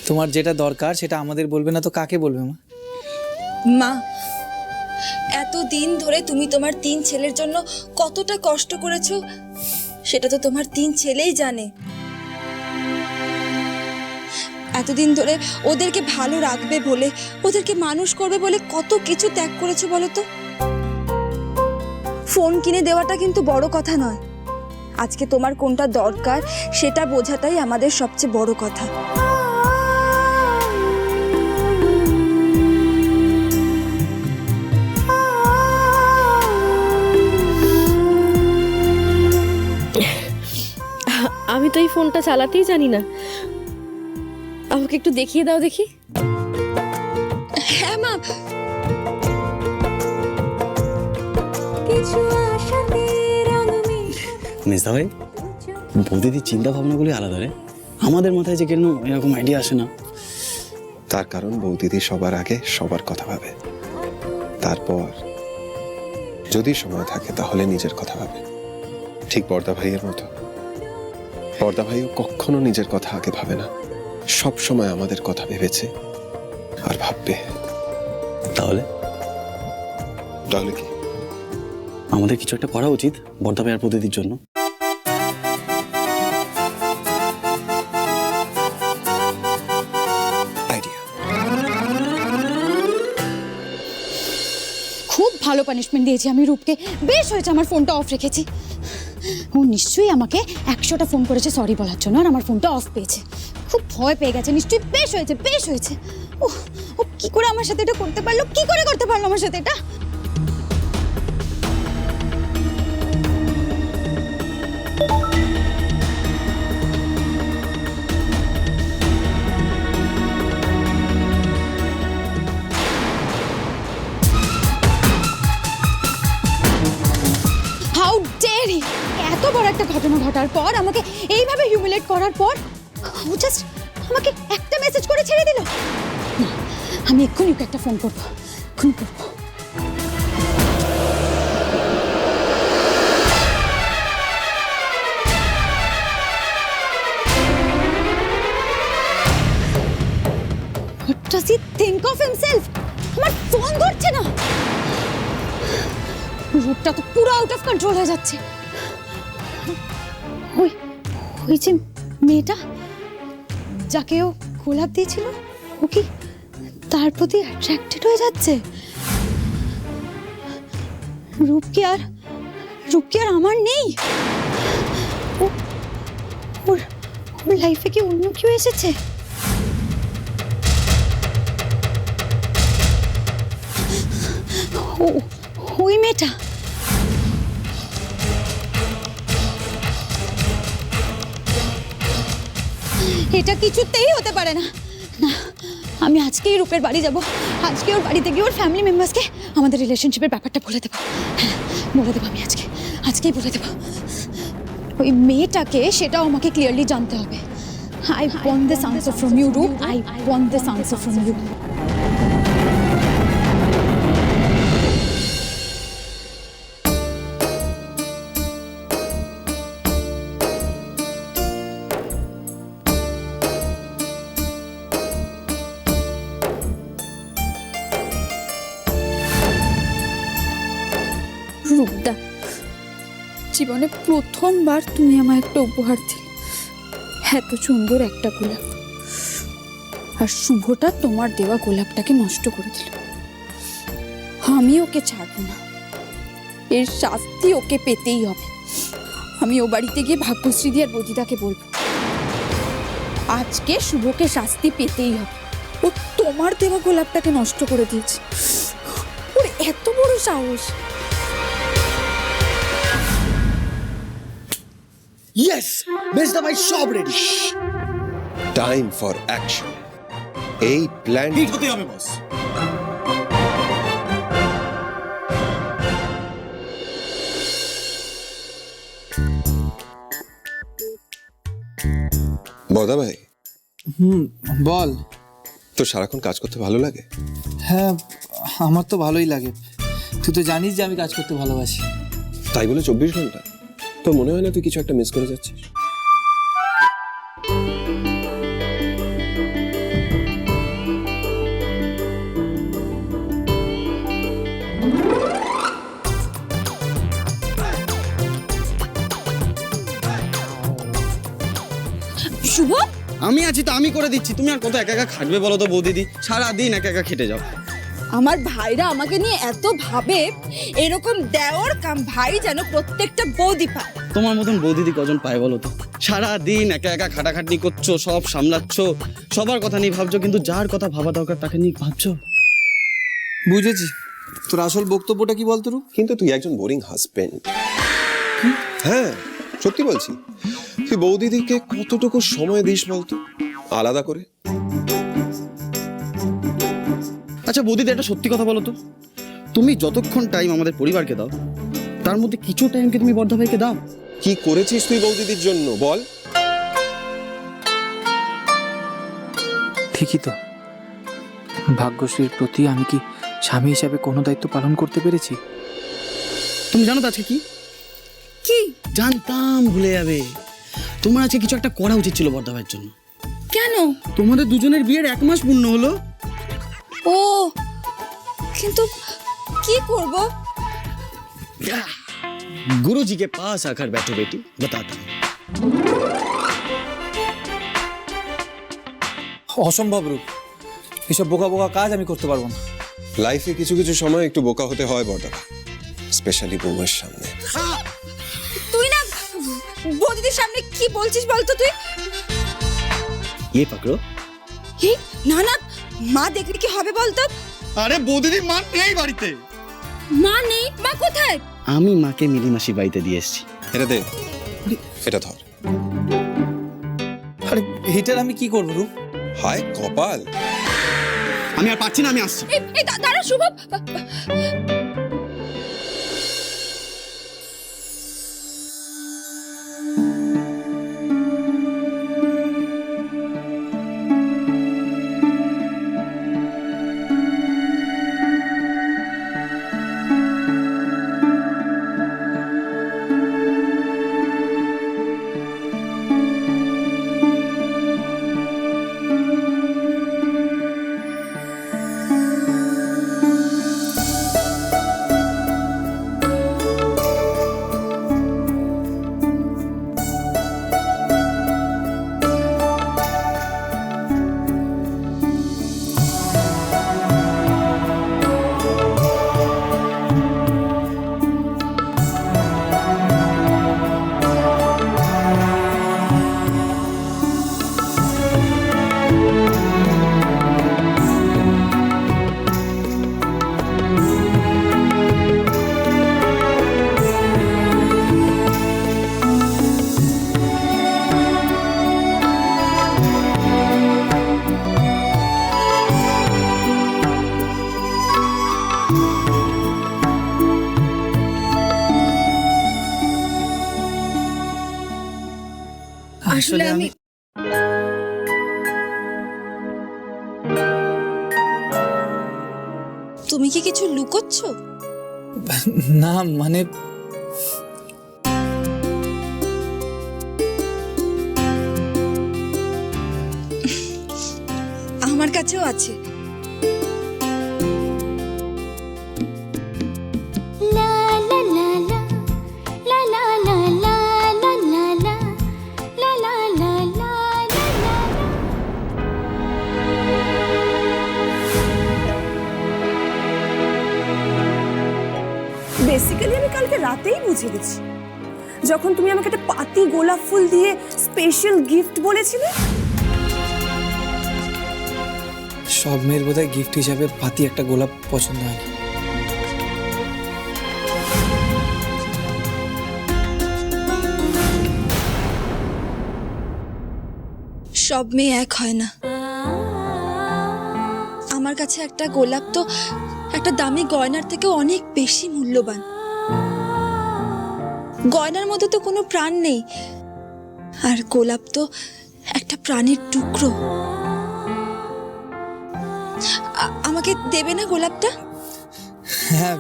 তোমার যেটা দরকার সেটা আমাদের বলবে না তো কাকে বলবে মা? মা, এতদিন ধরে তুমি তোমার 3 ছেলের জন্য কতটা কষ্ট করেছো সেটা তো তোমার 3 ছেলেই জানে। এতদিন ধরে ওদেরকে ভালো রাখবে বলে, ওদেরকে মানুষ করবে বলে কত কিছু ত্যাগ করেছো বলো তো। ফোন কিনে দেওয়াটা কিন্তু বড় কথা নয়, আজকে তোমার কোনটা দরকার সেটা বোঝাটাই আমাদের সবচেয়ে বড় কথা। আমি তো এই ফোনটা চালাতেই জানি না, আমাকে একটু দেখিয়ে দাও দেখি। হ্যাঁ মা। মেজদা ভাই, বৌদিদির চিন্তা ভাবনাগুলি আলাদা রে। আমাদের মাথায় যে কেন এরকম আইডিয়া আসে না। তার কারণ বৌদিদি সবার আগে সবার কথা ভাবে, তারপর যদি সময় থাকে তাহলে নিজের কথা ভাবে। ঠিক বর্দা ভাইয়ের মতো। বর্দা ভাইও কখনো নিজের কথা আগে ভাবে না, সব সময় আমাদের কথা ভেবেছে আর ভাববে। তাহলে তাহলে কি আমাদের কিছু একটা করা উচিত বর্দা ভাই আর বৌদিদির জন্য। খুব ভালো পানিশমেন্ট দিয়েছি আমি রূপকে। বেশ হয়েছে আমার ফোনটা অফ রেখেছি। ও নিশ্চয়ই আমাকে 100টা ফোন করেছে সরি বলার জন্য, আর আমার ফোনটা অফ পেয়েছে। খুব ভয় পেয়ে গেছে নিশ্চয়ই। বেশ হয়েছে, বেশ হয়েছে। ও কি করে আমার সাথে এটা করতে পারলো? কি করে করতে পারলো আমার সাথে এটা? How dare he! এত বড় একটা ঘটনা ঘটার পর আমাকে এইভাবে হিউমিলেট করার পর ও জাস্ট আমাকে একটা মেসেজ করে ছেড়ে দিল। না, আমি এক্ষুনি ওকে একটা ফোন করবো, এক্ষুনি করবো। What does he think of himself? আমার ফোন ধরছে না। রূপটা তো পুরো আউট অফ কন্ট্রোল হয়ে যাচ্ছে। ওই যে মেয়েটা যাকে ও গোলাপ দিয়েছিল, ও কি তার প্রতি অ্যাট্রাক্টেড হয়ে যাচ্ছে? রূপ কি আর আমার নেই? ওর লাইফে কি অন্য কেউ এসেছে? ওই মেয়েটা। এটা কিছুতেই হতে পারে না। না, আমি আজকেই রূপের বাড়ি যাব। আজকে ওর বাড়িতে গিয়ে ওর ফ্যামিলি মেম্বার্সকে আমাদের রিলেশনশিপের ব্যাপারটা বলে দেবো। হ্যাঁ, বলে দেবো আমি আজকেই বলে দেবো। ওই মেয়েটাকে সেটাও আমাকে ক্লিয়ারলি জানতে হবে। I want this answer from you, Roop. I want this answer from you. রূপদা, জীবনে প্রথমবার তুমি আমায় একটা উপহার দিলে, এত সুন্দর একটা গোলাপ। আর শুভটা তোমার দেওয়া গোলাপটাকে নষ্ট করে দিল। আমি ওকে ছাড়বো না, এর শাস্তি ওকে পেতেই হবে। আমি ও বাড়িতে গিয়ে ভাগ্যশ্রী দি আর বদিদাকে বলবো আজকে শুভকে শাস্তি পেতেই হবে। ও তোমার দেওয়া গোলাপটাকে নষ্ট করে দিয়েছে। ওর এত বড় সাহস! Yes, মেজদা ভাই সব রেডি। Time for action. এই প্ল্যান হিট হতে হবে বস। বর্দা ভাই, বল। তো সারাক্ষণ কাজ করতে ভালো লাগে? হ্যাঁ, আমার তো ভালোই লাগে। তুই তো জানিস যে আমি কাজ করতে ভালোবাসি। তাই বলে 24 ঘন্টা? তোর মনে হয় না তুই কিছু একটা মিস করে যাচ্ছিস? আমি আছি তো, আমি করে দিচ্ছি। তুমি আর কত একা একা খাটবে বলো তো বৌদিদি? সারাদিন একা একা খেটে যাও। আমার ভাইরা আমাকে নিয়ে এত ভাবে, এরকম দেওর কাম ভাই যেন প্রত্যেকটা বৌদি পায়। তোমার মতন বৌদিদি কজন পায় বলো তো? সারাদিন একা একা খাটাখাটনি করছো, সব সামলাচ্ছ, সবার কথা নিয়ে ভাবছো, কিন্তু যার কথা ভাবা দরকার তাকে নিয়ে ভাবছো। বুঝেছি, তোর আসল বক্তব্যটা কি বলতো রূপ? কিন্তু তুই একজন বোরিং হাজবেন্ড। হ্যাঁ, সত্যি বলছি। তুই বৌদিদিকে কতটুকু সময় দিস বলতো, আলাদা করে? আচ্ছা বৌদিদি, একটা সত্যি কথা বলো তো, তুমি যতক্ষণ টাইম আমাদের পরিবারকে দাও, তার মধ্যে কিছু টাইমকে তুমি বর্ধা ভাইকে দাও? কি করেছিস তুই বৌদিদির জন্য বল? ঠিকই তো, ভাগ্যশ্রীর প্রতি আমি কি স্বামী হিসাবে কোনো দায়িত্ব পালন করতে পেরেছি? তুমি জানো তো আজকে কি? কি? জানতাম ভুলে যাবে। তোমার আজকে কিছু একটা করা উচিত ছিল বর্ধা ভাইয়ের জন্য। কেন? তোমাদের দুজনের বিয়ের 1 মাস পূর্ণ হলো। ও, কিন্তু কি করব? गुरुजी के पास आकर बैठो बेटी, बताता हूँ। অসম্ভব রূপ, এসব বোকা বোকা কাজ আমি করতে পারবো না। লাইফে কিছু কিছু সময় একটু বোকা হতে হয় বর্দা, স্পেশালি বউয়ের সামনে। তুই না বৌদিদের সামনে কি বলছিস বলতো তুই? ये पकड़ो। না না, মা দেখলে কি হবে বলতো? আরে বৌদিদি মা নেই বাড়িতে। মা নেই? মা কোথায়? আমি মাকে মিলি মাসির বাড়িতে দিয়ে এসেছি। এটা দে, এটা ধর। আরে এটার আমি কি করবো রূপ? হায় কপাল। আমি আর পাচ্ছি না, আমি আসছি। এই দাঁড়া শুভ। আসলে আমি তুমি কি কিছু লুকোচ্ছ? না মানে আমার কাছেও আছে। বেসিক্যালি আমি কালকে রাতেই বুঝে গেছি, যখন তুমি আমাকে একটা পাতি গোলাপ ফুল দিয়ে স্পেশাল গিফট বলেছিলে। সব মেয়ের বোধহয় গিফট হিসাবে পাতি একটা গোলাপ পছন্দ হয়। সব মেয়ে এক হয় না। আমার কাছে একটা গোলাপ তো একটা দামি গয়নার থেকে অনেক বেশি মূল্যবান। গয়নার মধ্যে তো কোনো প্রাণ নেই, আর গোলাপ তো একটা প্রাণের টুকরো। আমাকে দেবে না গোলাপটা? হ্যাঁ